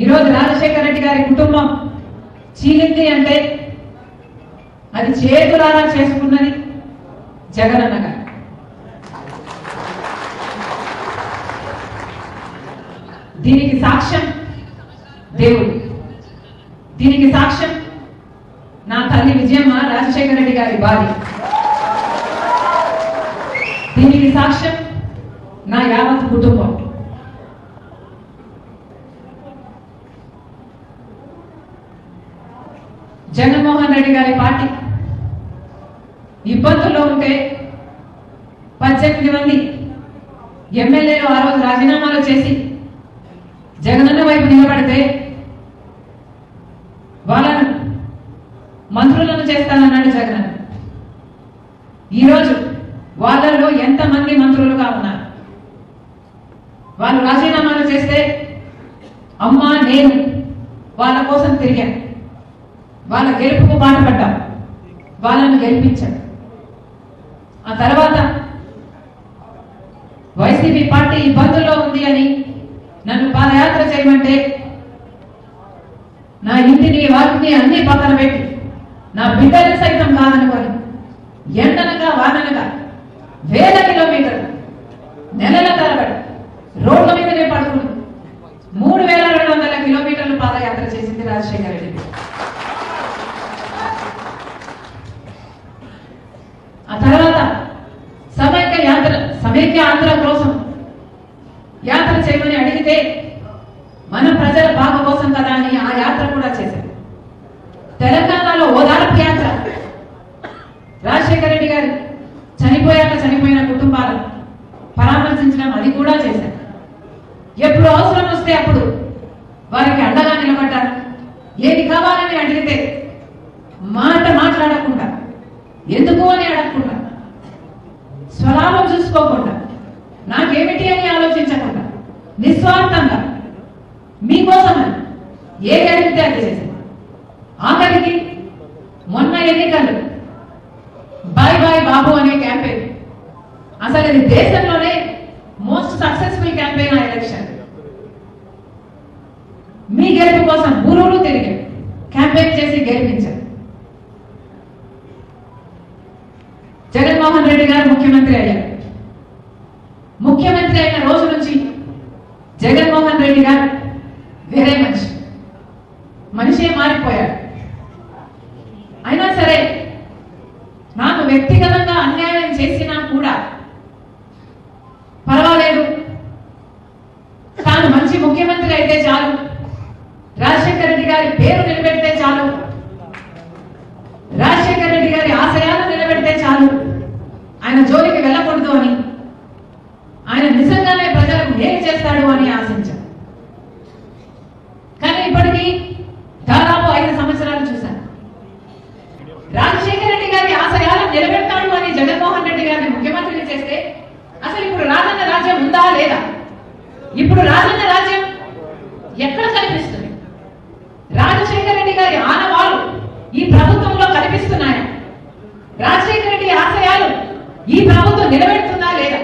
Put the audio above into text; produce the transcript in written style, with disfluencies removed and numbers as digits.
ఈరోజు రాజశేఖర రెడ్డి గారి కుటుంబం చీలింది అంటే అది చేతులారా చేసుకున్నది జగనన్న గారు. దీనికి సాక్ష్యం దేవుడు, దీనికి సాక్ష్యం నా తల్లి విజయమ్మ రాజశేఖర రెడ్డి గారి భార్య, దీనికి సాక్ష్యం నా యావత్ కుటుంబం. జగన్మోహన్ రెడ్డి గారి పార్టీ ఇబ్బందుల్లో ఉంటే 18 మంది ఎమ్మెల్యేలు ఆ రోజు రాజీనామాలు చేసి జగనన్న వైపు నిలబడితే వాళ్ళను మంత్రులను చేస్తానన్నాడు జగనన్న. ఈరోజు వాళ్ళలో ఎంతమంది మంత్రులుగా ఉన్నారు? వాళ్ళు రాజీనామాలు చేస్తే అమ్మా నేను వాళ్ళ కోసం తిరిగాను, వాళ్ళ గెలుపుకు పాటుపడ్డాం, వాళ్ళను గెలిపించాడు. ఆ తర్వాత వైసీపీ పార్టీ ఇబ్బందుల్లో ఉంది అని నన్ను పాదయాత్ర చేయమంటే నా ఇంటిని వాటిని అన్ని పక్కన పెట్టి నా బిడ్డలు సైతం కాదనుకొని ఎండనగా వాననగా వేల కిలోమీటర్లు నెలల తరబడి రోడ్ల మీదనే పడుకుని 3200 కిలోమీటర్లు పాదయాత్ర చేసింది రాజశేఖర రెడ్డి. ఆ తర్వాత సమైక్య ఆంధ్ర కోసం యాత్ర చేయమని అడిగితే మన ప్రజల బాగు కోసం కదా అని ఆ యాత్ర కూడా చేశారు. తెలంగాణలో ఓదార్పు యాత్ర, రాజశేఖర రెడ్డి గారు చనిపోయిన కుటుంబాలను పరామర్శించడం, అది కూడా చేశారు. ఎప్పుడు అవసరం వస్తే అప్పుడు వారికి అండగా నిలబడ్డారు. ఏది కావాలని అడిగితే మాట్లాడకుండా, ఎందుకు అని అడగకుండా, స్వలాభం చూసుకోకుండా, నాకేమిటి అని ఆలోచించకుండా, నిస్వార్థంగా మీకోసమని ఏది అడిగితే అది చేశారు. ఆఖరికి మొన్న ఎన్నికలు బాయ్ బాయ్ బాబు అనే క్యాంపెయిన్, అసలు ఇది దేశంలోనే మోస్ట్ సక్సెస్ఫుల్ క్యాంపెయిన్ ఆ ఎలక్షన్. మీ గెలుపు కోసం ఊరూరు తిరిగి క్యాంపెయిన్ చేసి గెలిపించారు. జగన్మోహన్ రెడ్డి గారు ముఖ్యమంత్రి అయ్యారు. ముఖ్యమంత్రి అయిన రోజు నుంచి జగన్మోహన్ రెడ్డి గారు వేరే మనిషే మారిపోయారు. అయినా సరే నాకు వ్యక్తిగతంగా అన్యాయం చేసినా కూడా పర్వాలేదు, తాను మంచి ముఖ్యమంత్రి అయితే చాలు, రాజశేఖర రెడ్డి గారి పేరు నిలబెడితే చాలు, రాజశేఖర రెడ్డి గారి ఆశయాలను నిలబెడితే చాలు, ఆయన జోలికి వెళ్ళకూడదు అని, ఆయన నిజంగానే ప్రజలకు ఏం చేస్తాడు అని ఆశించారు. కానీ ఇప్పటికీ దాదాపు 5 సంవత్సరాలు చూశాను. రాజశేఖర రెడ్డి గారి ఆశయాలను నిలబెడతాడు అని జగన్మోహన్ రెడ్డి గారిని ముఖ్యమంత్రిని చేస్తే అసలు ఇప్పుడు రాజన్న రాజ్యం ఉందా లేదా? ఇప్పుడు రాజన్న రాజ్యం ఎక్కడ కనిపిస్తుంది? రాజశేఖర రెడ్డి గారి ఆనవాళ్ళు ఈ ప్రభుత్వంలో కనిపిస్తున్నాయా? రాజశేఖర రెడ్డి ఆశయాలు ఈ ప్రభుత్వం నిలబెడుతుందా లేదా?